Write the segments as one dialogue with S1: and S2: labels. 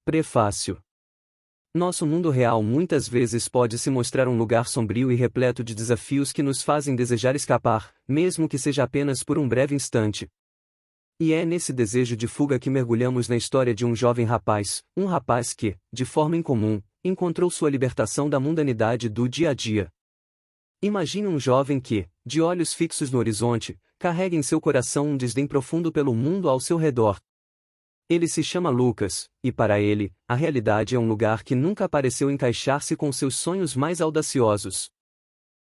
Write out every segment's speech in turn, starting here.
S1: Prefácio. Nosso mundo real muitas vezes pode se mostrar um lugar sombrio e repleto de desafios que nos fazem desejar escapar, mesmo que seja apenas por um breve instante. E é nesse desejo de fuga que mergulhamos na história de um jovem rapaz, um rapaz que, de forma incomum, encontrou sua libertação da mundanidade do dia a dia. Imagine um jovem que, de olhos fixos no horizonte, carrega em seu coração um desdém profundo pelo mundo ao seu redor. Ele se chama Lucas, e para ele, a realidade é um lugar que nunca pareceu encaixar-se com seus sonhos mais audaciosos.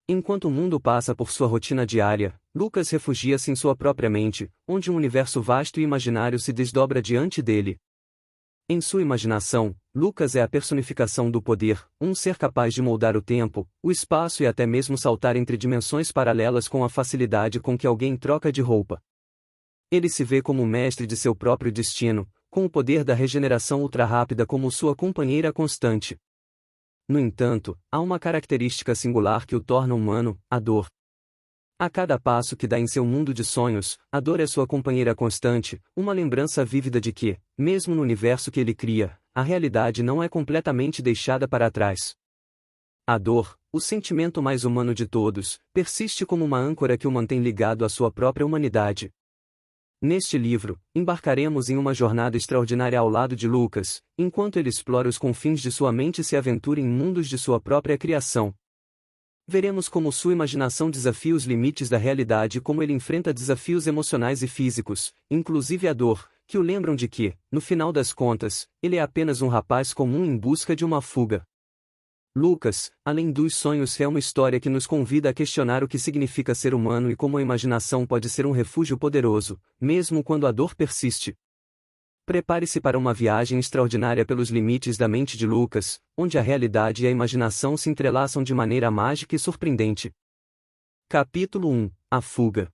S1: Enquanto o mundo passa por sua rotina diária, Lucas refugia-se em sua própria mente, onde um universo vasto e imaginário se desdobra diante dele. Em sua imaginação, Lucas é a personificação do poder, um ser capaz de moldar o tempo, o espaço e até mesmo saltar entre dimensões paralelas com a facilidade com que alguém troca de roupa. Ele se vê como o mestre de seu próprio destino, com o poder da regeneração ultra-rápida como sua companheira constante. No entanto, há uma característica singular que o torna humano: a dor. A cada passo que dá em seu mundo de sonhos, a dor é sua companheira constante, uma lembrança vívida de que, mesmo no universo que ele cria, a realidade não é completamente deixada para trás. A dor, o sentimento mais humano de todos, persiste como uma âncora que o mantém ligado à sua própria humanidade. Neste livro, embarcaremos em uma jornada extraordinária ao lado de Lucas, enquanto ele explora os confins de sua mente e se aventura em mundos de sua própria criação. Veremos como sua imaginação desafia os limites da realidade e como ele enfrenta desafios emocionais e físicos, inclusive a dor, que o lembram de que, no final das contas, ele é apenas um rapaz comum em busca de uma fuga. Lucas, além dos sonhos, é uma história que nos convida a questionar o que significa ser humano e como a imaginação pode ser um refúgio poderoso, mesmo quando a dor persiste. Prepare-se para uma viagem extraordinária pelos limites da mente de Lucas, onde a realidade e a imaginação se entrelaçam de maneira mágica e surpreendente. Capítulo 1 – A Fuga.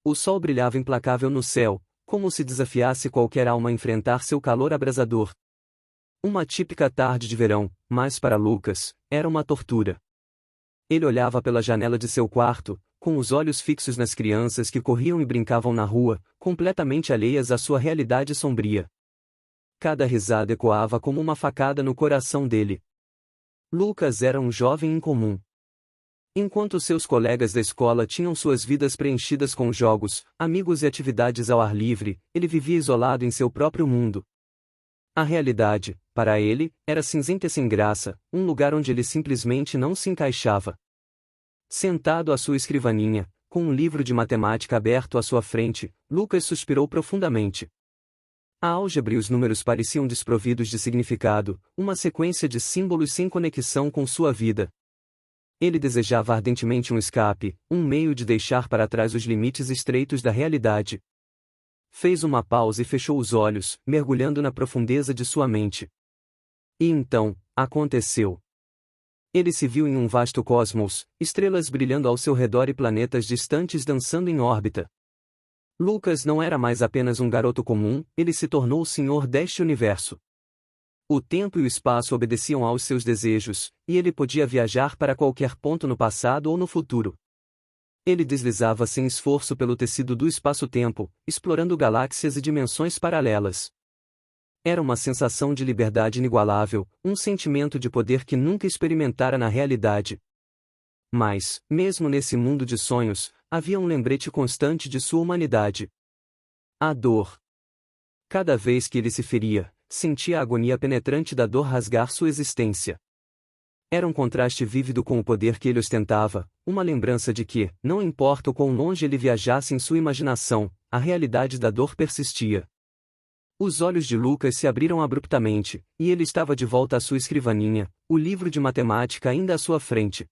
S1: O sol brilhava implacável no céu, como se desafiasse qualquer alma a enfrentar seu calor abrasador. Uma típica tarde de verão, mas para Lucas, era uma tortura. Ele olhava pela janela de seu quarto, com os olhos fixos nas crianças que corriam e brincavam na rua, completamente alheias à sua realidade sombria. Cada risada ecoava como uma facada no coração dele. Lucas era um jovem incomum. Enquanto seus colegas da escola tinham suas vidas preenchidas com jogos, amigos e atividades ao ar livre, ele vivia isolado em seu próprio mundo. A realidade, para ele, era cinzenta e sem graça, um lugar onde ele simplesmente não se encaixava. Sentado à sua escrivaninha, com um livro de matemática aberto à sua frente, Lucas suspirou profundamente. A álgebra e os números pareciam desprovidos de significado, uma sequência de símbolos sem conexão com sua vida. Ele desejava ardentemente um escape, um meio de deixar para trás os limites estreitos da realidade. Fez uma pausa e fechou os olhos, mergulhando na profundeza de sua mente. E então, aconteceu. Ele se viu em um vasto cosmos, estrelas brilhando ao seu redor e planetas distantes dançando em órbita. Lucas não era mais apenas um garoto comum, ele se tornou o senhor deste universo. O tempo e o espaço obedeciam aos seus desejos, e ele podia viajar para qualquer ponto no passado ou no futuro. Ele deslizava sem esforço pelo tecido do espaço-tempo, explorando galáxias e dimensões paralelas. Era uma sensação de liberdade inigualável, um sentimento de poder que nunca experimentara na realidade. Mas, mesmo nesse mundo de sonhos, havia um lembrete constante de sua humanidade. A dor. Cada vez que ele se feria, sentia a agonia penetrante da dor rasgar sua existência. Era um contraste vívido com o poder que ele ostentava, uma lembrança de que, não importa o quão longe ele viajasse em sua imaginação, a realidade da dor persistia. Os olhos de Lucas se abriram abruptamente, e ele estava de volta à sua escrivaninha, o livro de matemática ainda à sua frente.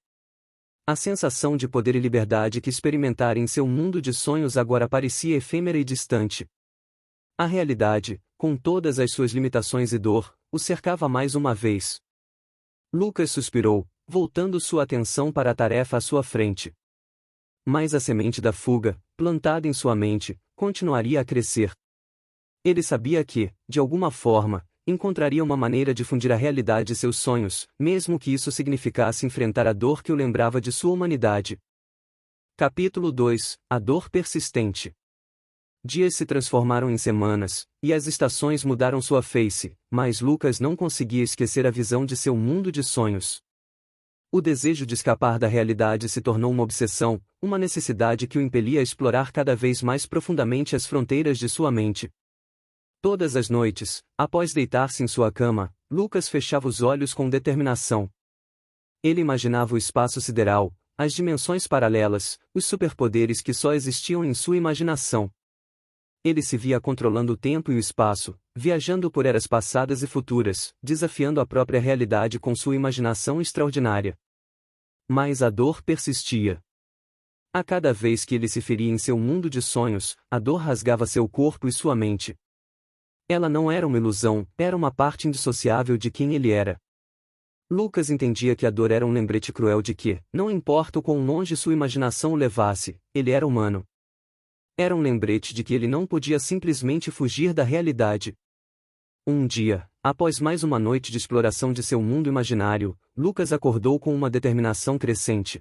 S1: A sensação de poder e liberdade que experimentara em seu mundo de sonhos agora parecia efêmera e distante. A realidade, com todas as suas limitações e dor, o cercava mais uma vez. Lucas suspirou, voltando sua atenção para a tarefa à sua frente. Mas a semente da fuga, plantada em sua mente, continuaria a crescer. Ele sabia que, de alguma forma, encontraria uma maneira de fundir a realidade e seus sonhos, mesmo que isso significasse enfrentar a dor que o lembrava de sua humanidade. Capítulo 2 – A dor persistente. Dias se transformaram em semanas, e as estações mudaram sua face, mas Lucas não conseguia esquecer a visão de seu mundo de sonhos. O desejo de escapar da realidade se tornou uma obsessão, uma necessidade que o impelia a explorar cada vez mais profundamente as fronteiras de sua mente. Todas as noites, após deitar-se em sua cama, Lucas fechava os olhos com determinação. Ele imaginava o espaço sideral, as dimensões paralelas, os superpoderes que só existiam em sua imaginação. Ele se via controlando o tempo e o espaço, viajando por eras passadas e futuras, desafiando a própria realidade com sua imaginação extraordinária. Mas a dor persistia. A cada vez que ele se feria em seu mundo de sonhos, a dor rasgava seu corpo e sua mente. Ela não era uma ilusão, era uma parte indissociável de quem ele era. Lucas entendia que a dor era um lembrete cruel de que, não importa o quão longe sua imaginação o levasse, ele era humano. Era um lembrete de que ele não podia simplesmente fugir da realidade. Um dia, após mais uma noite de exploração de seu mundo imaginário, Lucas acordou com uma determinação crescente.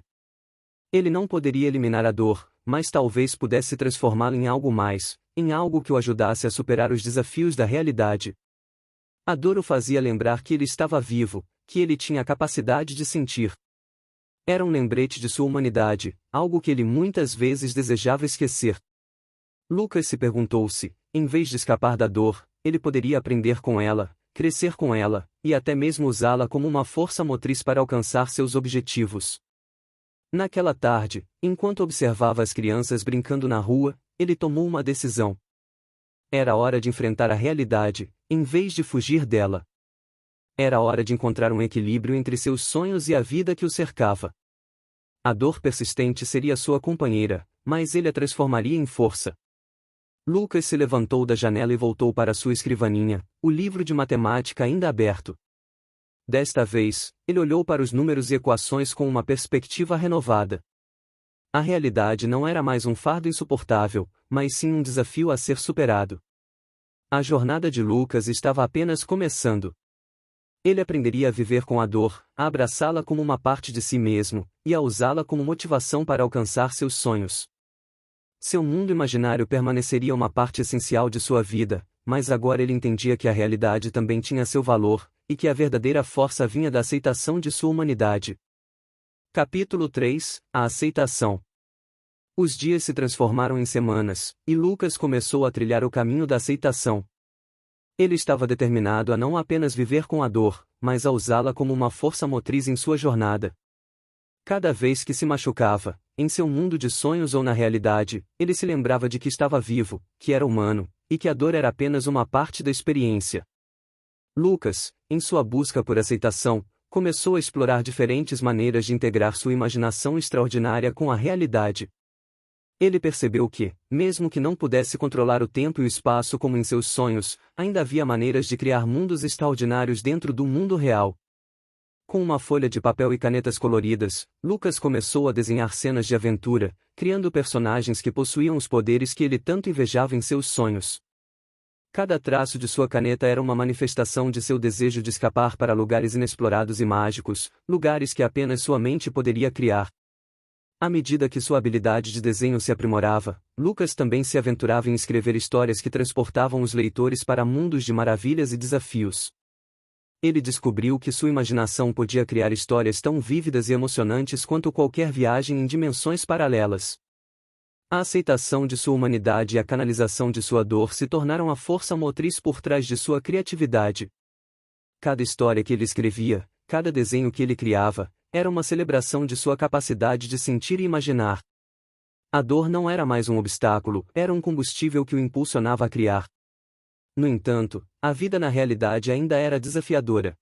S1: Ele não poderia eliminar a dor, mas talvez pudesse transformá-la em algo mais, em algo que o ajudasse a superar os desafios da realidade. A dor o fazia lembrar que ele estava vivo, que ele tinha a capacidade de sentir. Era um lembrete de sua humanidade, algo que ele muitas vezes desejava esquecer. Lucas se perguntou-se, em vez de escapar da dor, ele poderia aprender com ela, crescer com ela, e até mesmo usá-la como uma força motriz para alcançar seus objetivos. Naquela tarde, enquanto observava as crianças brincando na rua, ele tomou uma decisão. Era hora de enfrentar a realidade, em vez de fugir dela. Era hora de encontrar um equilíbrio entre seus sonhos e a vida que o cercava. A dor persistente seria sua companheira, mas ele a transformaria em força. Lucas se levantou da janela e voltou para sua escrivaninha, o livro de matemática ainda aberto. Desta vez, ele olhou para os números e equações com uma perspectiva renovada. A realidade não era mais um fardo insuportável, mas sim um desafio a ser superado. A jornada de Lucas estava apenas começando. Ele aprenderia a viver com a dor, a abraçá-la como uma parte de si mesmo, e a usá-la como motivação para alcançar seus sonhos. Seu mundo imaginário permaneceria uma parte essencial de sua vida, mas agora ele entendia que a realidade também tinha seu valor, e que a verdadeira força vinha da aceitação de sua humanidade. Capítulo 3 – A aceitação. Os dias se transformaram em semanas, e Lucas começou a trilhar o caminho da aceitação. Ele estava determinado a não apenas viver com a dor, mas a usá-la como uma força motriz em sua jornada. Cada vez que se machucava, em seu mundo de sonhos ou na realidade, ele se lembrava de que estava vivo, que era humano, e que a dor era apenas uma parte da experiência. Lucas, em sua busca por aceitação, começou a explorar diferentes maneiras de integrar sua imaginação extraordinária com a realidade. Ele percebeu que, mesmo que não pudesse controlar o tempo e o espaço como em seus sonhos, ainda havia maneiras de criar mundos extraordinários dentro do mundo real. Com uma folha de papel e canetas coloridas, Lucas começou a desenhar cenas de aventura, criando personagens que possuíam os poderes que ele tanto invejava em seus sonhos. Cada traço de sua caneta era uma manifestação de seu desejo de escapar para lugares inexplorados e mágicos, lugares que apenas sua mente poderia criar. À medida que sua habilidade de desenho se aprimorava, Lucas também se aventurava em escrever histórias que transportavam os leitores para mundos de maravilhas e desafios. Ele descobriu que sua imaginação podia criar histórias tão vívidas e emocionantes quanto qualquer viagem em dimensões paralelas. A aceitação de sua humanidade e a canalização de sua dor se tornaram a força motriz por trás de sua criatividade. Cada história que ele escrevia, cada desenho que ele criava, era uma celebração de sua capacidade de sentir e imaginar. A dor não era mais um obstáculo, era um combustível que o impulsionava a criar. No entanto, a vida na realidade ainda era desafiadora.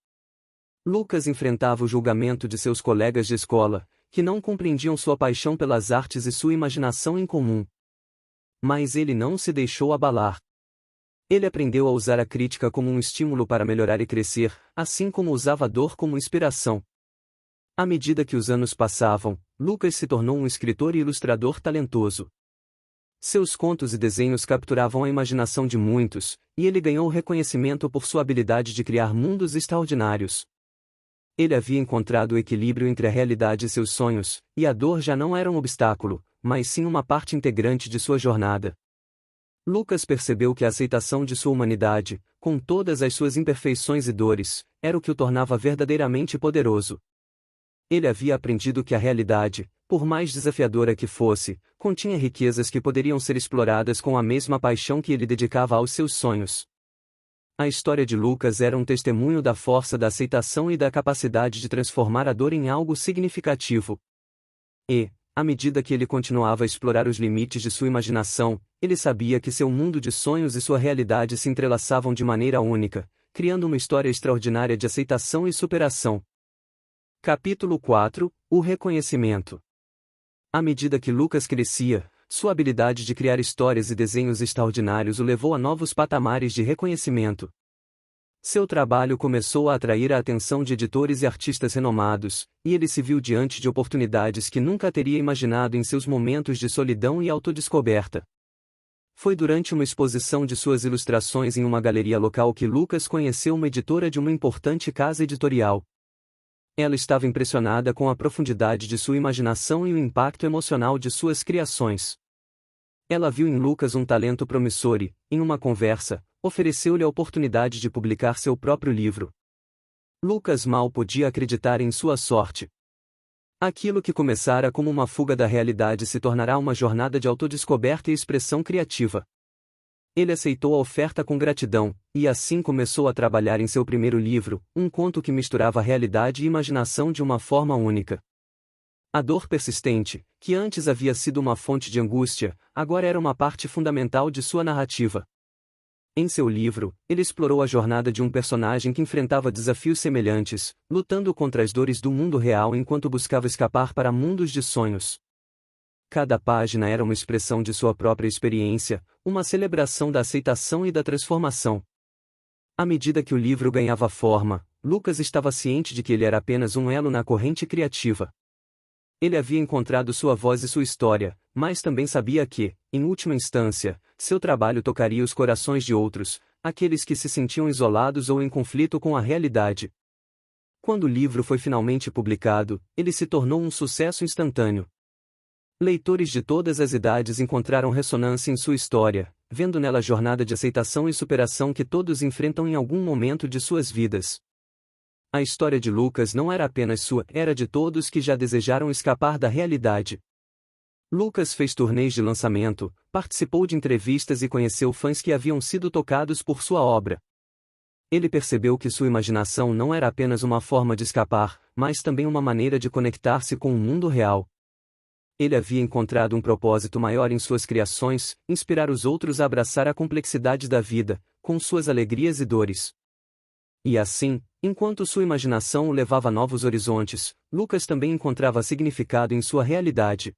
S1: Lucas enfrentava o julgamento de seus colegas de escola, que não compreendiam sua paixão pelas artes e sua imaginação em comum. Mas ele não se deixou abalar. Ele aprendeu a usar a crítica como um estímulo para melhorar e crescer, assim como usava a dor como inspiração. À medida que os anos passavam, Lucas se tornou um escritor e ilustrador talentoso. Seus contos e desenhos capturavam a imaginação de muitos, e ele ganhou reconhecimento por sua habilidade de criar mundos extraordinários. Ele havia encontrado o equilíbrio entre a realidade e seus sonhos, e a dor já não era um obstáculo, mas sim uma parte integrante de sua jornada. Lucas percebeu que a aceitação de sua humanidade, com todas as suas imperfeições e dores, era o que o tornava verdadeiramente poderoso. Ele havia aprendido que a realidade, por mais desafiadora que fosse, continha riquezas que poderiam ser exploradas com a mesma paixão que ele dedicava aos seus sonhos. A história de Lucas era um testemunho da força da aceitação e da capacidade de transformar a dor em algo significativo. E, à medida que ele continuava a explorar os limites de sua imaginação, ele sabia que seu mundo de sonhos e sua realidade se entrelaçavam de maneira única, criando uma história extraordinária de aceitação e superação. Capítulo 4 – O reconhecimento. À medida que Lucas crescia, sua habilidade de criar histórias e desenhos extraordinários o levou a novos patamares de reconhecimento. Seu trabalho começou a atrair a atenção de editores e artistas renomados, e ele se viu diante de oportunidades que nunca teria imaginado em seus momentos de solidão e autodescoberta. Foi durante uma exposição de suas ilustrações em uma galeria local que Lucas conheceu uma editora de uma importante casa editorial. Ela estava impressionada com a profundidade de sua imaginação e o impacto emocional de suas criações. Ela viu em Lucas um talento promissor e, em uma conversa, ofereceu-lhe a oportunidade de publicar seu próprio livro. Lucas mal podia acreditar em sua sorte. Aquilo que começara como uma fuga da realidade se tornará uma jornada de autodescoberta e expressão criativa. Ele aceitou a oferta com gratidão, e assim começou a trabalhar em seu primeiro livro, um conto que misturava realidade e imaginação de uma forma única. A dor persistente, que antes havia sido uma fonte de angústia, agora era uma parte fundamental de sua narrativa. Em seu livro, ele explorou a jornada de um personagem que enfrentava desafios semelhantes, lutando contra as dores do mundo real enquanto buscava escapar para mundos de sonhos. Cada página era uma expressão de sua própria experiência, uma celebração da aceitação e da transformação. À medida que o livro ganhava forma, Lucas estava ciente de que ele era apenas um elo na corrente criativa. Ele havia encontrado sua voz e sua história, mas também sabia que, em última instância, seu trabalho tocaria os corações de outros, aqueles que se sentiam isolados ou em conflito com a realidade. Quando o livro foi finalmente publicado, ele se tornou um sucesso instantâneo. Leitores de todas as idades encontraram ressonância em sua história, vendo nela a jornada de aceitação e superação que todos enfrentam em algum momento de suas vidas. A história de Lucas não era apenas sua, era de todos que já desejaram escapar da realidade. Lucas fez turnês de lançamento, participou de entrevistas e conheceu fãs que haviam sido tocados por sua obra. Ele percebeu que sua imaginação não era apenas uma forma de escapar, mas também uma maneira de conectar-se com o mundo real. Ele havia encontrado um propósito maior em suas criações, inspirar os outros a abraçar a complexidade da vida, com suas alegrias e dores. E assim, enquanto sua imaginação o levava a novos horizontes, Lucas também encontrava significado em sua realidade.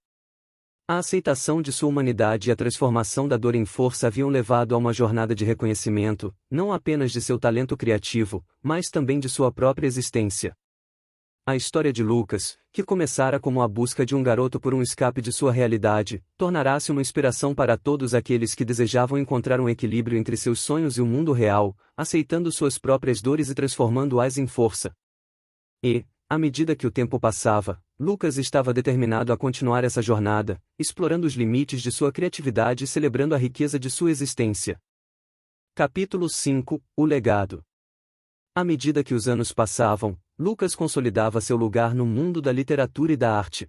S1: A aceitação de sua humanidade e a transformação da dor em força haviam levado a uma jornada de reconhecimento, não apenas de seu talento criativo, mas também de sua própria existência. A história de Lucas, que começara como a busca de um garoto por um escape de sua realidade, tornará-se uma inspiração para todos aqueles que desejavam encontrar um equilíbrio entre seus sonhos e o mundo real, aceitando suas próprias dores e transformando-as em força. E, à medida que o tempo passava, Lucas estava determinado a continuar essa jornada, explorando os limites de sua criatividade e celebrando a riqueza de sua existência. Capítulo 5 – O legado. À medida que os anos passavam, Lucas consolidava seu lugar no mundo da literatura e da arte.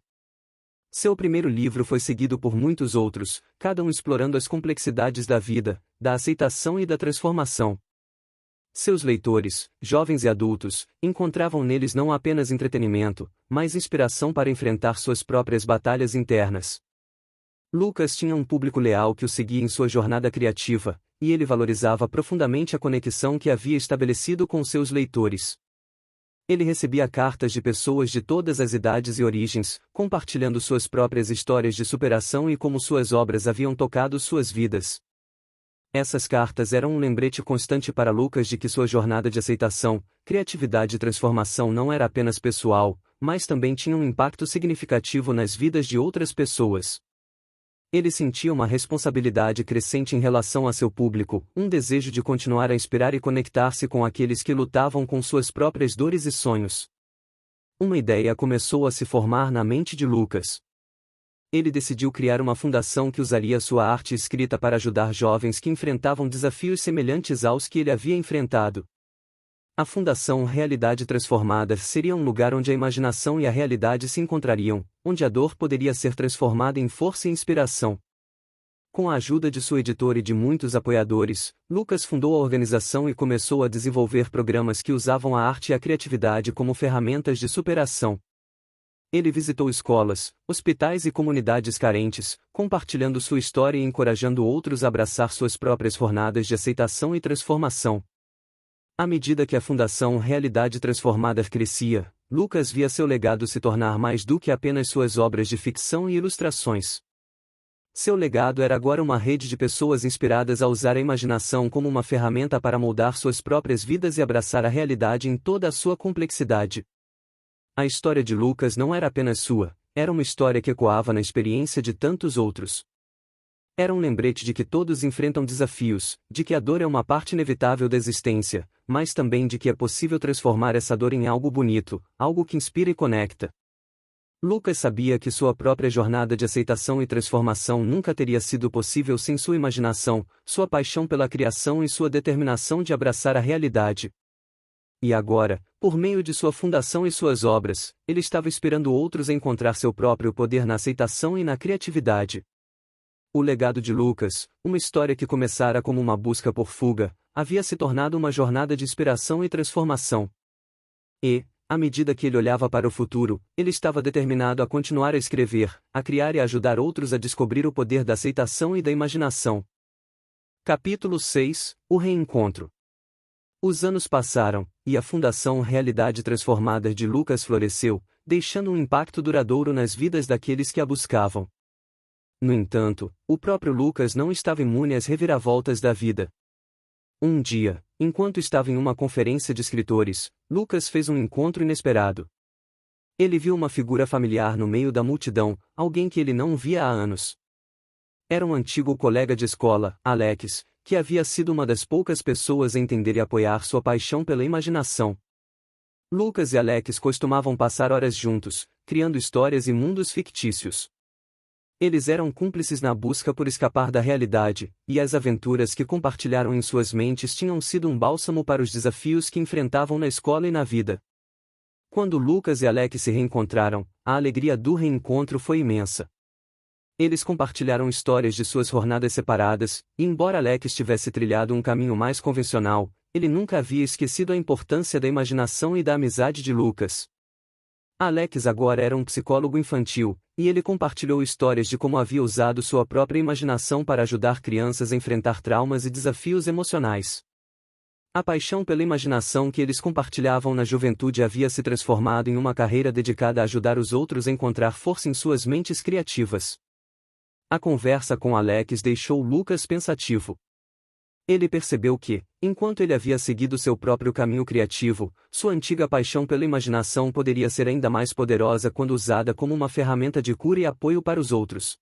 S1: Seu primeiro livro foi seguido por muitos outros, cada um explorando as complexidades da vida, da aceitação e da transformação. Seus leitores, jovens e adultos, encontravam neles não apenas entretenimento, mas inspiração para enfrentar suas próprias batalhas internas. Lucas tinha um público leal que o seguia em sua jornada criativa, e ele valorizava profundamente a conexão que havia estabelecido com seus leitores. Ele recebia cartas de pessoas de todas as idades e origens, compartilhando suas próprias histórias de superação e como suas obras haviam tocado suas vidas. Essas cartas eram um lembrete constante para Lucas de que sua jornada de aceitação, criatividade e transformação não era apenas pessoal, mas também tinha um impacto significativo nas vidas de outras pessoas. Ele sentia uma responsabilidade crescente em relação a seu público, um desejo de continuar a inspirar e conectar-se com aqueles que lutavam com suas próprias dores e sonhos. Uma ideia começou a se formar na mente de Lucas. Ele decidiu criar uma fundação que usaria sua arte escrita para ajudar jovens que enfrentavam desafios semelhantes aos que ele havia enfrentado. A Fundação Realidade Transformada seria um lugar onde a imaginação e a realidade se encontrariam, onde a dor poderia ser transformada em força e inspiração. Com a ajuda de sua editora e de muitos apoiadores, Lucas fundou a organização e começou a desenvolver programas que usavam a arte e a criatividade como ferramentas de superação. Ele visitou escolas, hospitais e comunidades carentes, compartilhando sua história e encorajando outros a abraçar suas próprias jornadas de aceitação e transformação. À medida que a Fundação Realidade Transformada crescia, Lucas via seu legado se tornar mais do que apenas suas obras de ficção e ilustrações. Seu legado era agora uma rede de pessoas inspiradas a usar a imaginação como uma ferramenta para moldar suas próprias vidas e abraçar a realidade em toda a sua complexidade. A história de Lucas não era apenas sua, era uma história que ecoava na experiência de tantos outros. Era um lembrete de que todos enfrentam desafios, de que a dor é uma parte inevitável da existência, mas também de que é possível transformar essa dor em algo bonito, algo que inspira e conecta. Lucas sabia que sua própria jornada de aceitação e transformação nunca teria sido possível sem sua imaginação, sua paixão pela criação e sua determinação de abraçar a realidade. E agora, por meio de sua fundação e suas obras, ele estava inspirando outros a encontrar seu próprio poder na aceitação e na criatividade. O legado de Lucas, uma história que começara como uma busca por fuga, havia se tornado uma jornada de inspiração e transformação. E, à medida que ele olhava para o futuro, ele estava determinado a continuar a escrever, a criar e a ajudar outros a descobrir o poder da aceitação e da imaginação. Capítulo 6 – O Reencontro. Os anos passaram, e a Fundação Realidade Transformada de Lucas floresceu, deixando um impacto duradouro nas vidas daqueles que a buscavam. No entanto, o próprio Lucas não estava imune às reviravoltas da vida. Um dia, enquanto estava em uma conferência de escritores, Lucas fez um encontro inesperado. Ele viu uma figura familiar no meio da multidão, alguém que ele não via há anos. Era um antigo colega de escola, Alex, que havia sido uma das poucas pessoas a entender e apoiar sua paixão pela imaginação. Lucas e Alex costumavam passar horas juntos, criando histórias e mundos fictícios. Eles eram cúmplices na busca por escapar da realidade, e as aventuras que compartilharam em suas mentes tinham sido um bálsamo para os desafios que enfrentavam na escola e na vida. Quando Lucas e Alex se reencontraram, a alegria do reencontro foi imensa. Eles compartilharam histórias de suas jornadas separadas, e embora Alex tivesse trilhado um caminho mais convencional, ele nunca havia esquecido a importância da imaginação e da amizade de Lucas. Alex agora era um psicólogo infantil, e ele compartilhou histórias de como havia usado sua própria imaginação para ajudar crianças a enfrentar traumas e desafios emocionais. A paixão pela imaginação que eles compartilhavam na juventude havia se transformado em uma carreira dedicada a ajudar os outros a encontrar força em suas mentes criativas. A conversa com Alex deixou Lucas pensativo. Ele percebeu que, enquanto ele havia seguido seu próprio caminho criativo, sua antiga paixão pela imaginação poderia ser ainda mais poderosa quando usada como uma ferramenta de cura e apoio para os outros.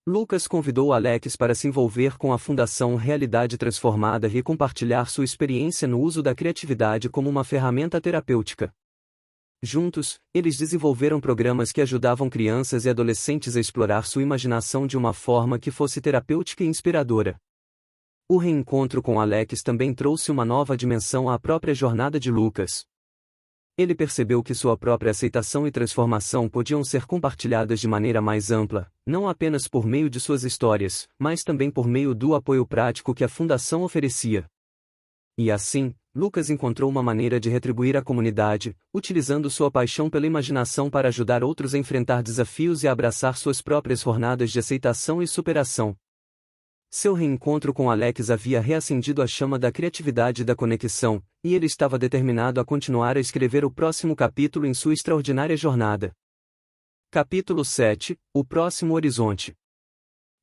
S1: Lucas convidou Alex para se envolver com a Fundação Realidade Transformada e compartilhar sua experiência no uso da criatividade como uma ferramenta terapêutica. Juntos, eles desenvolveram programas que ajudavam crianças e adolescentes a explorar sua imaginação de uma forma que fosse terapêutica e inspiradora. O reencontro com Alex também trouxe uma nova dimensão à própria jornada de Lucas. Ele percebeu que sua própria aceitação e transformação podiam ser compartilhadas de maneira mais ampla, não apenas por meio de suas histórias, mas também por meio do apoio prático que a Fundação oferecia. E assim, Lucas encontrou uma maneira de retribuir à comunidade, utilizando sua paixão pela imaginação para ajudar outros a enfrentar desafios e a abraçar suas próprias jornadas de aceitação e superação. Seu reencontro com Alex havia reacendido a chama da criatividade e da conexão, e ele estava determinado a continuar a escrever o próximo capítulo em sua extraordinária jornada. Capítulo 7 – O Próximo Horizonte.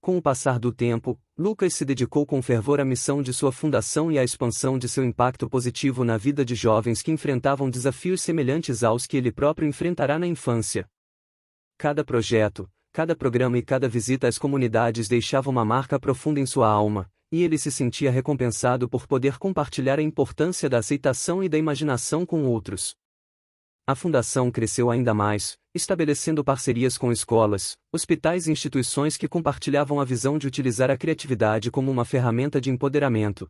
S1: Com o passar do tempo, Lucas se dedicou com fervor à missão de sua fundação e à expansão de seu impacto positivo na vida de jovens que enfrentavam desafios semelhantes aos que ele próprio enfrentará na infância. Cada projeto, cada programa e cada visita às comunidades deixava uma marca profunda em sua alma, e ele se sentia recompensado por poder compartilhar a importância da aceitação e da imaginação com outros. A fundação cresceu ainda mais, estabelecendo parcerias com escolas, hospitais e instituições que compartilhavam a visão de utilizar a criatividade como uma ferramenta de empoderamento.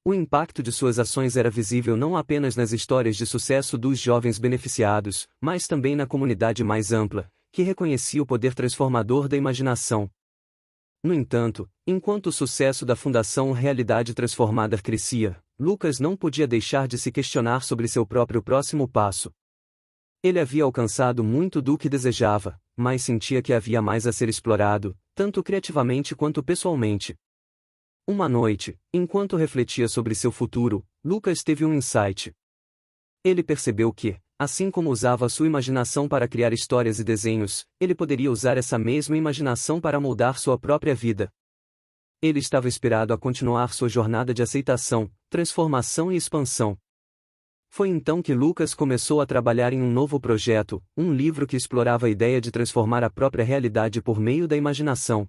S1: O impacto de suas ações era visível não apenas nas histórias de sucesso dos jovens beneficiados, mas também na comunidade mais ampla, que reconhecia o poder transformador da imaginação. No entanto, enquanto o sucesso da Fundação Realidade Transformada crescia, Lucas não podia deixar de se questionar sobre seu próprio próximo passo. Ele havia alcançado muito do que desejava, mas sentia que havia mais a ser explorado, tanto criativamente quanto pessoalmente. Uma noite, enquanto refletia sobre seu futuro, Lucas teve um insight. Ele percebeu que, assim como usava sua imaginação para criar histórias e desenhos, ele poderia usar essa mesma imaginação para moldar sua própria vida. Ele estava inspirado a continuar sua jornada de aceitação, transformação e expansão. Foi então que Lucas começou a trabalhar em um novo projeto, um livro que explorava a ideia de transformar a própria realidade por meio da imaginação.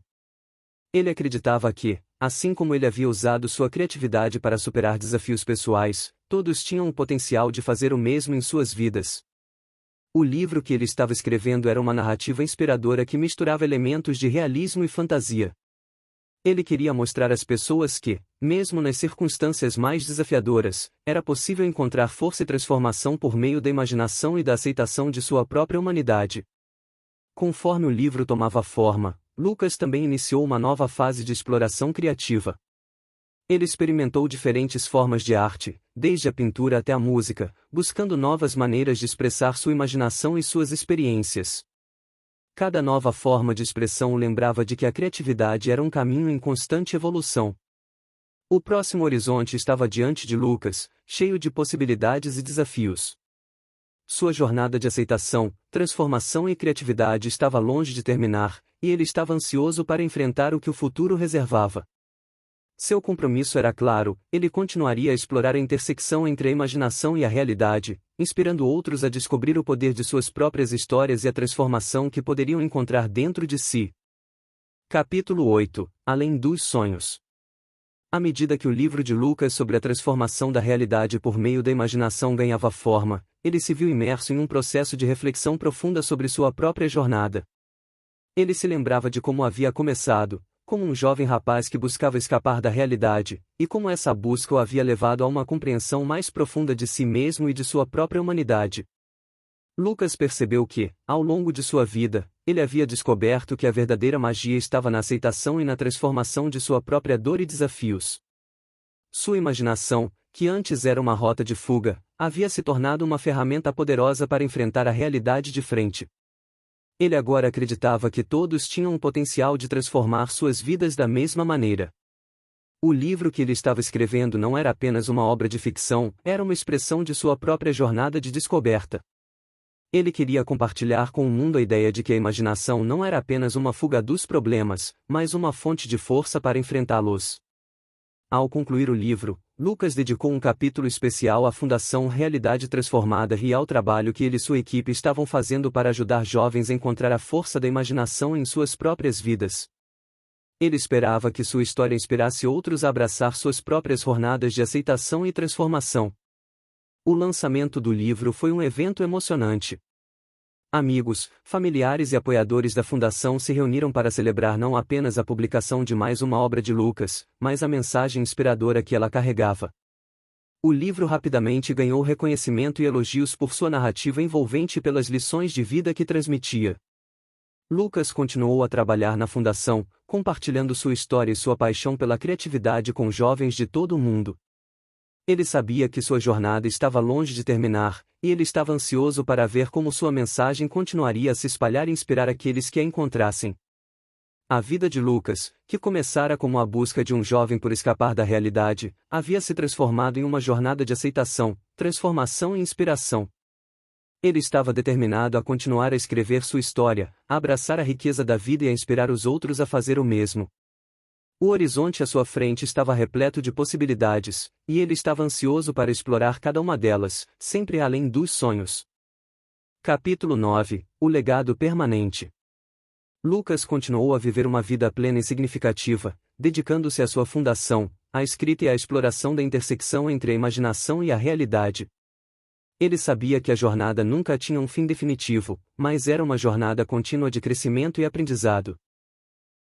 S1: Ele acreditava que, assim como ele havia usado sua criatividade para superar desafios pessoais, todos tinham o potencial de fazer o mesmo em suas vidas. O livro que ele estava escrevendo era uma narrativa inspiradora que misturava elementos de realismo e fantasia. Ele queria mostrar às pessoas que, mesmo nas circunstâncias mais desafiadoras, era possível encontrar força e transformação por meio da imaginação e da aceitação de sua própria humanidade. Conforme o livro tomava forma, Lucas também iniciou uma nova fase de exploração criativa. Ele experimentou diferentes formas de arte, desde a pintura até a música, buscando novas maneiras de expressar sua imaginação e suas experiências. Cada nova forma de expressão o lembrava de que a criatividade era um caminho em constante evolução. O próximo horizonte estava diante de Lucas, cheio de possibilidades e desafios. Sua jornada de aceitação, transformação e criatividade estava longe de terminar, e ele estava ansioso para enfrentar o que o futuro reservava. Seu compromisso era claro, ele continuaria a explorar a intersecção entre a imaginação e a realidade, inspirando outros a descobrir o poder de suas próprias histórias e a transformação que poderiam encontrar dentro de si. Capítulo 8 – Além dos sonhos. À medida que o livro de Lucas sobre a transformação da realidade por meio da imaginação ganhava forma, ele se viu imerso em um processo de reflexão profunda sobre sua própria jornada. Ele se lembrava de como havia começado, como um jovem rapaz que buscava escapar da realidade, e como essa busca o havia levado a uma compreensão mais profunda de si mesmo e de sua própria humanidade. Lucas percebeu que, ao longo de sua vida, ele havia descoberto que a verdadeira magia estava na aceitação e na transformação de sua própria dor e desafios. Sua imaginação, que antes era uma rota de fuga, havia se tornado uma ferramenta poderosa para enfrentar a realidade de frente. Ele agora acreditava que todos tinham o potencial de transformar suas vidas da mesma maneira. O livro que ele estava escrevendo não era apenas uma obra de ficção, era uma expressão de sua própria jornada de descoberta. Ele queria compartilhar com o mundo a ideia de que a imaginação não era apenas uma fuga dos problemas, mas uma fonte de força para enfrentá-los. Ao concluir o livro, Lucas dedicou um capítulo especial à Fundação Realidade Transformada e ao trabalho que ele e sua equipe estavam fazendo para ajudar jovens a encontrar a força da imaginação em suas próprias vidas. Ele esperava que sua história inspirasse outros a abraçar suas próprias jornadas de aceitação e transformação. O lançamento do livro foi um evento emocionante. Amigos, familiares e apoiadores da Fundação se reuniram para celebrar não apenas a publicação de mais uma obra de Lucas, mas a mensagem inspiradora que ela carregava. O livro rapidamente ganhou reconhecimento e elogios por sua narrativa envolvente e pelas lições de vida que transmitia. Lucas continuou a trabalhar na Fundação, compartilhando sua história e sua paixão pela criatividade com jovens de todo o mundo. Ele sabia que sua jornada estava longe de terminar, e ele estava ansioso para ver como sua mensagem continuaria a se espalhar e inspirar aqueles que a encontrassem. A vida de Lucas, que começara como a busca de um jovem por escapar da realidade, havia se transformado em uma jornada de aceitação, transformação e inspiração. Ele estava determinado a continuar a escrever sua história, a abraçar a riqueza da vida e a inspirar os outros a fazer o mesmo. O horizonte à sua frente estava repleto de possibilidades, e ele estava ansioso para explorar cada uma delas, sempre além dos sonhos. Capítulo 9 – O legado permanente. Lucas continuou a viver uma vida plena e significativa, dedicando-se à sua fundação, à escrita e à exploração da intersecção entre a imaginação e a realidade. Ele sabia que a jornada nunca tinha um fim definitivo, mas era uma jornada contínua de crescimento e aprendizado.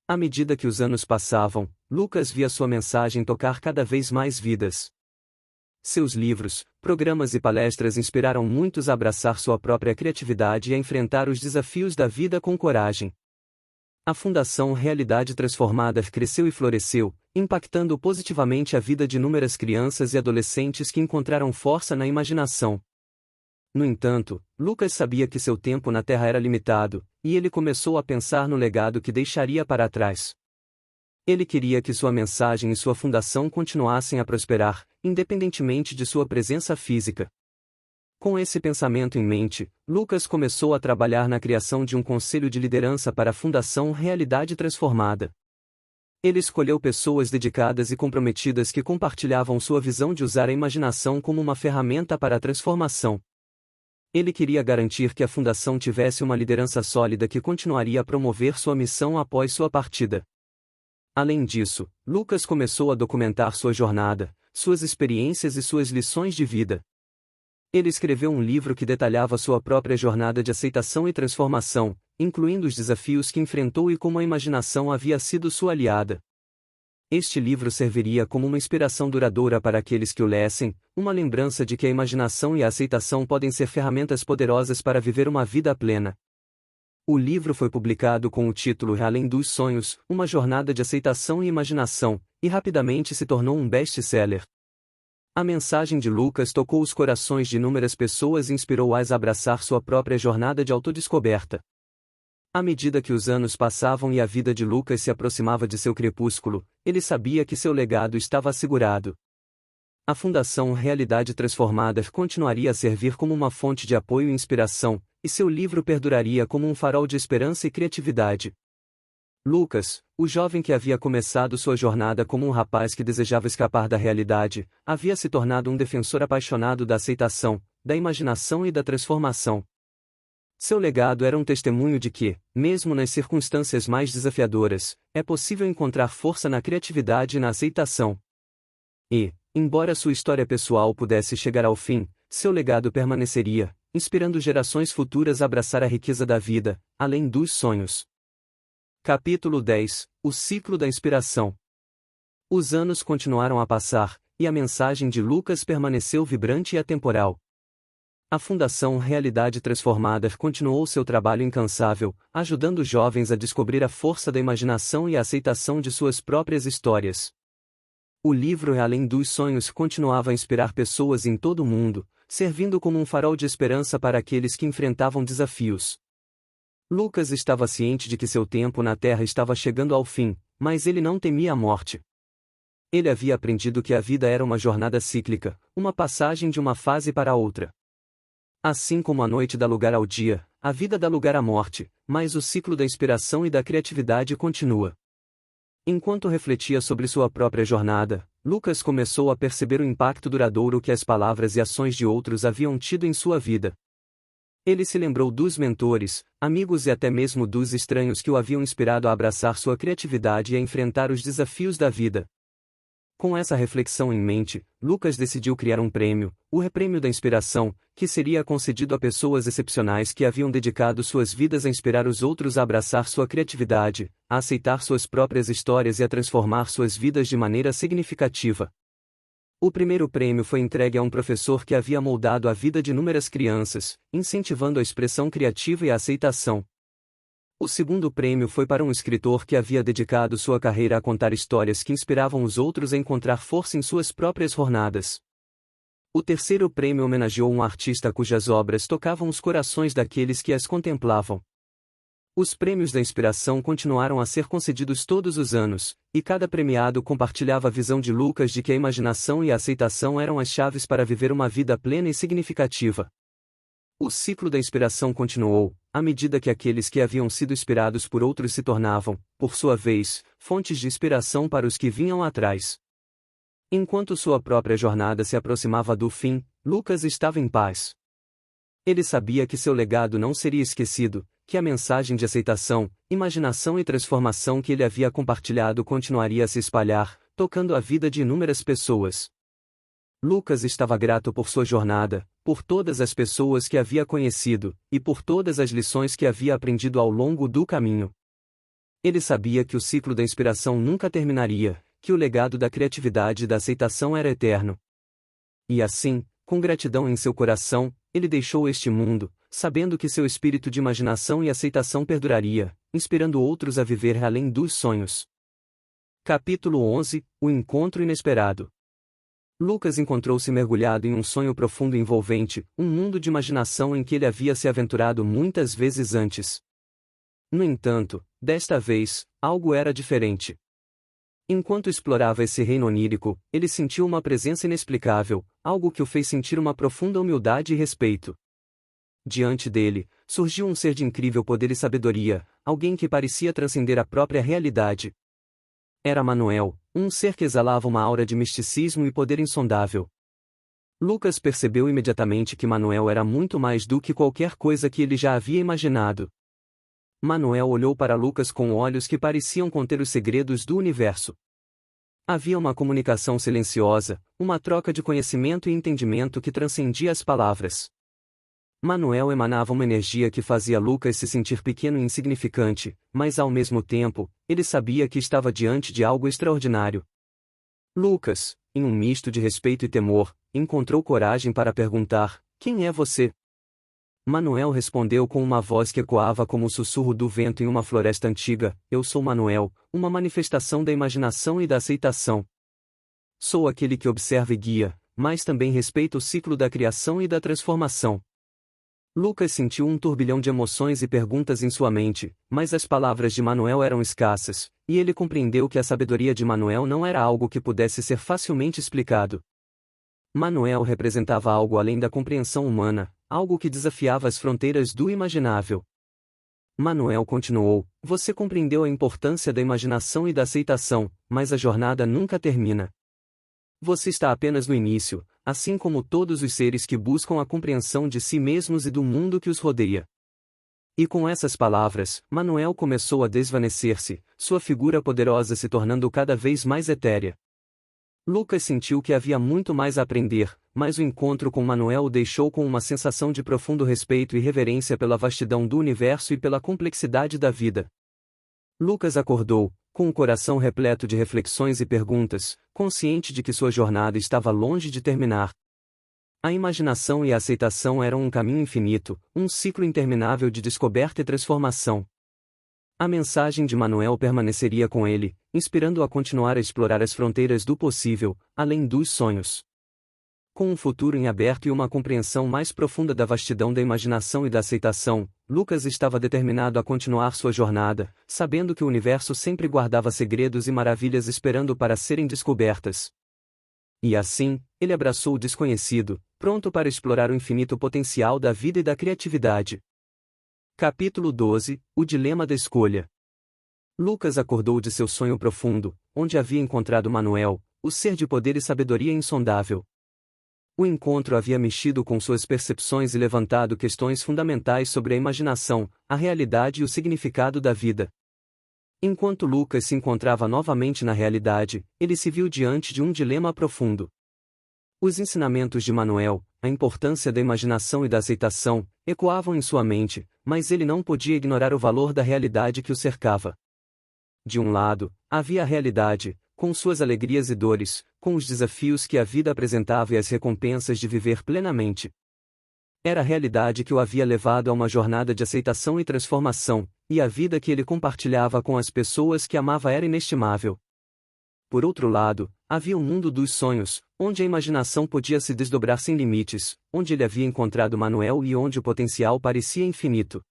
S1: À medida que os anos passavam, Lucas via sua mensagem tocar cada vez mais vidas. Seus livros, programas e palestras inspiraram muitos a abraçar sua própria criatividade e a enfrentar os desafios da vida com coragem. A Fundação Realidade Transformada cresceu e floresceu, impactando positivamente a vida de inúmeras crianças e adolescentes que encontraram força na imaginação. No entanto, Lucas sabia que seu tempo na Terra era limitado, e ele começou a pensar no legado que deixaria para trás. Ele queria que sua mensagem e sua fundação continuassem a prosperar, independentemente de sua presença física. Com esse pensamento em mente, Lucas começou a trabalhar na criação de um conselho de liderança para a Fundação Realidade Transformada. Ele escolheu pessoas dedicadas e comprometidas que compartilhavam sua visão de usar a imaginação como uma ferramenta para a transformação. Ele queria garantir que a fundação tivesse uma liderança sólida que continuaria a promover sua missão após sua partida. Além disso, Lucas começou a documentar sua jornada, suas experiências e suas lições de vida. Ele escreveu um livro que detalhava sua própria jornada de aceitação e transformação, incluindo os desafios que enfrentou e como a imaginação havia sido sua aliada. Este livro serviria como uma inspiração duradoura para aqueles que o lessem, uma lembrança de que a imaginação e a aceitação podem ser ferramentas poderosas para viver uma vida plena. O livro foi publicado com o título Além dos Sonhos, Uma Jornada de Aceitação e Imaginação, e rapidamente se tornou um best-seller. A mensagem de Lucas tocou os corações de inúmeras pessoas e inspirou-as a abraçar sua própria jornada de autodescoberta. À medida que os anos passavam e a vida de Lucas se aproximava de seu crepúsculo, ele sabia que seu legado estava assegurado. A Fundação Realidade Transformada continuaria a servir como uma fonte de apoio e inspiração, e seu livro perduraria como um farol de esperança e criatividade. Lucas, o jovem que havia começado sua jornada como um rapaz que desejava escapar da realidade, havia se tornado um defensor apaixonado da aceitação, da imaginação e da transformação. Seu legado era um testemunho de que, mesmo nas circunstâncias mais desafiadoras, é possível encontrar força na criatividade e na aceitação. E, embora sua história pessoal pudesse chegar ao fim, seu legado permaneceria, inspirando gerações futuras a abraçar a riqueza da vida, além dos sonhos. Capítulo 10 – O Ciclo da Inspiração. Os anos continuaram a passar, e a mensagem de Lucas permaneceu vibrante e atemporal. A Fundação Realidade Transformada continuou seu trabalho incansável, ajudando jovens a descobrir a força da imaginação e a aceitação de suas próprias histórias. O livro Além dos Sonhos continuava a inspirar pessoas em todo o mundo, servindo como um farol de esperança para aqueles que enfrentavam desafios. Lucas estava ciente de que seu tempo na Terra estava chegando ao fim, mas ele não temia a morte. Ele havia aprendido que a vida era uma jornada cíclica, uma passagem de uma fase para outra. Assim como a noite dá lugar ao dia, a vida dá lugar à morte, mas o ciclo da inspiração e da criatividade continua. Enquanto refletia sobre sua própria jornada, Lucas começou a perceber o impacto duradouro que as palavras e ações de outros haviam tido em sua vida. Ele se lembrou dos mentores, amigos e até mesmo dos estranhos que o haviam inspirado a abraçar sua criatividade e a enfrentar os desafios da vida. Com essa reflexão em mente, Lucas decidiu criar um prêmio, o Prêmio da Inspiração, que seria concedido a pessoas excepcionais que haviam dedicado suas vidas a inspirar os outros a abraçar sua criatividade, a aceitar suas próprias histórias e a transformar suas vidas de maneira significativa. O primeiro prêmio foi entregue a um professor que havia moldado a vida de inúmeras crianças, incentivando a expressão criativa e a aceitação. O segundo prêmio foi para um escritor que havia dedicado sua carreira a contar histórias que inspiravam os outros a encontrar força em suas próprias jornadas. O terceiro prêmio homenageou um artista cujas obras tocavam os corações daqueles que as contemplavam. Os prêmios da inspiração continuaram a ser concedidos todos os anos, e cada premiado compartilhava a visão de Lucas de que a imaginação e a aceitação eram as chaves para viver uma vida plena e significativa. O ciclo da inspiração continuou, à medida que aqueles que haviam sido inspirados por outros se tornavam, por sua vez, fontes de inspiração para os que vinham atrás. Enquanto sua própria jornada se aproximava do fim, Lucas estava em paz. Ele sabia que seu legado não seria esquecido, que a mensagem de aceitação, imaginação e transformação que ele havia compartilhado continuaria a se espalhar, tocando a vida de inúmeras pessoas. Lucas estava grato por sua jornada, por todas as pessoas que havia conhecido, e por todas as lições que havia aprendido ao longo do caminho. Ele sabia que o ciclo da inspiração nunca terminaria, que o legado da criatividade e da aceitação era eterno. E assim, com gratidão em seu coração, ele deixou este mundo, sabendo que seu espírito de imaginação e aceitação perduraria, inspirando outros a viver além dos sonhos. Capítulo 11 – O encontro inesperado. Lucas encontrou-se mergulhado em um sonho profundo e envolvente, um mundo de imaginação em que ele havia se aventurado muitas vezes antes. No entanto, desta vez, algo era diferente. Enquanto explorava esse reino onírico, ele sentiu uma presença inexplicável, algo que o fez sentir uma profunda humildade e respeito. Diante dele, surgiu um ser de incrível poder e sabedoria, alguém que parecia transcender a própria realidade. Era Manuel, um ser que exalava uma aura de misticismo e poder insondável. Lucas percebeu imediatamente que Manuel era muito mais do que qualquer coisa que ele já havia imaginado. Manuel olhou para Lucas com olhos que pareciam conter os segredos do universo. Havia uma comunicação silenciosa, uma troca de conhecimento e entendimento que transcendia as palavras. Manuel emanava uma energia que fazia Lucas se sentir pequeno e insignificante, mas ao mesmo tempo, ele sabia que estava diante de algo extraordinário. Lucas, em um misto de respeito e temor, encontrou coragem para perguntar: "Quem é você?" Manuel respondeu com uma voz que ecoava como o sussurro do vento em uma floresta antiga: "Eu sou Manuel, uma manifestação da imaginação e da aceitação. Sou aquele que observa e guia, mas também respeita o ciclo da criação e da transformação." Lucas sentiu um turbilhão de emoções e perguntas em sua mente, mas as palavras de Manuel eram escassas, e ele compreendeu que a sabedoria de Manuel não era algo que pudesse ser facilmente explicado. Manuel representava algo além da compreensão humana, algo que desafiava as fronteiras do imaginável. Manuel continuou: "Você compreendeu a importância da imaginação e da aceitação, mas a jornada nunca termina. Você está apenas no início, assim como todos os seres que buscam a compreensão de si mesmos e do mundo que os rodeia." E com essas palavras, Manuel começou a desvanecer-se, sua figura poderosa se tornando cada vez mais etérea. Lucas sentiu que havia muito mais a aprender, mas o encontro com Manuel o deixou com uma sensação de profundo respeito e reverência pela vastidão do universo e pela complexidade da vida. Lucas acordou, com o coração repleto de reflexões e perguntas, consciente de que sua jornada estava longe de terminar. A imaginação e a aceitação eram um caminho infinito, um ciclo interminável de descoberta e transformação. A mensagem de Manuel permaneceria com ele, inspirando-o a continuar a explorar as fronteiras do possível, além dos sonhos. Com um futuro em aberto e uma compreensão mais profunda da vastidão da imaginação e da aceitação, Lucas estava determinado a continuar sua jornada, sabendo que o universo sempre guardava segredos e maravilhas esperando para serem descobertas. E assim, ele abraçou o desconhecido, pronto para explorar o infinito potencial da vida e da criatividade. Capítulo 12 – O dilema da escolha. Lucas acordou de seu sonho profundo, onde havia encontrado Manuel, o ser de poder e sabedoria insondável. O encontro havia mexido com suas percepções e levantado questões fundamentais sobre a imaginação, a realidade e o significado da vida. Enquanto Lucas se encontrava novamente na realidade, ele se viu diante de um dilema profundo. Os ensinamentos de Manuel, a importância da imaginação e da aceitação, ecoavam em sua mente, mas ele não podia ignorar o valor da realidade que o cercava. De um lado, havia a realidade, com suas alegrias e dores, com os desafios que a vida apresentava e as recompensas de viver plenamente. Era a realidade que o havia levado a uma jornada de aceitação e transformação, e a vida que ele compartilhava com as pessoas que amava era inestimável. Por outro lado, havia o mundo dos sonhos, onde a imaginação podia se desdobrar sem limites, onde ele havia encontrado Manuel e onde o potencial parecia infinito.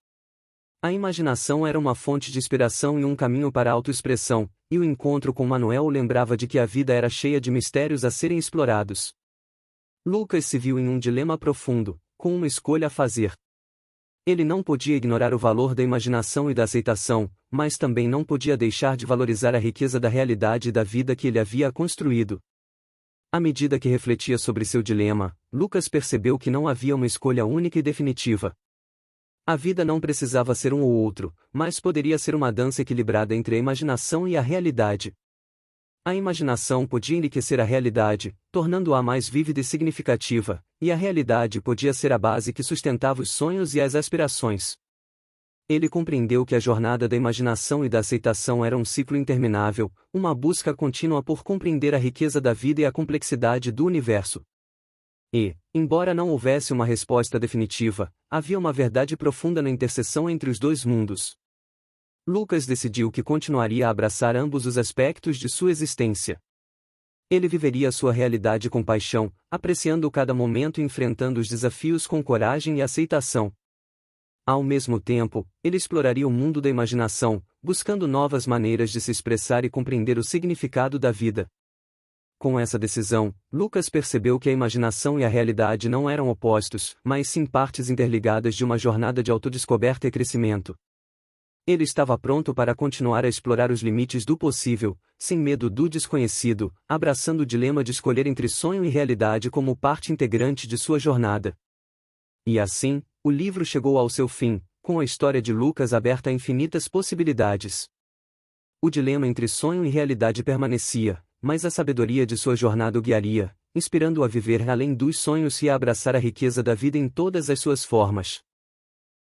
S1: A imaginação era uma fonte de inspiração e um caminho para a autoexpressão, e o encontro com Manuel o lembrava de que a vida era cheia de mistérios a serem explorados. Lucas se viu em um dilema profundo, com uma escolha a fazer. Ele não podia ignorar o valor da imaginação e da aceitação, mas também não podia deixar de valorizar a riqueza da realidade e da vida que ele havia construído. À medida que refletia sobre seu dilema, Lucas percebeu que não havia uma escolha única e definitiva. A vida não precisava ser um ou outro, mas poderia ser uma dança equilibrada entre a imaginação e a realidade. A imaginação podia enriquecer a realidade, tornando-a mais vívida e significativa, e a realidade podia ser a base que sustentava os sonhos e as aspirações. Ele compreendeu que a jornada da imaginação e da aceitação era um ciclo interminável, uma busca contínua por compreender a riqueza da vida e a complexidade do universo. E, embora não houvesse uma resposta definitiva, havia uma verdade profunda na interseção entre os dois mundos. Lucas decidiu que continuaria a abraçar ambos os aspectos de sua existência. Ele viveria sua realidade com paixão, apreciando cada momento e enfrentando os desafios com coragem e aceitação. Ao mesmo tempo, ele exploraria o mundo da imaginação, buscando novas maneiras de se expressar e compreender o significado da vida. Com essa decisão, Lucas percebeu que a imaginação e a realidade não eram opostos, mas sim partes interligadas de uma jornada de autodescoberta e crescimento. Ele estava pronto para continuar a explorar os limites do possível, sem medo do desconhecido, abraçando o dilema de escolher entre sonho e realidade como parte integrante de sua jornada. E assim, o livro chegou ao seu fim, com a história de Lucas aberta a infinitas possibilidades. O dilema entre sonho e realidade permanecia, mas a sabedoria de sua jornada o guiaria, inspirando-o a viver além dos sonhos e a abraçar a riqueza da vida em todas as suas formas.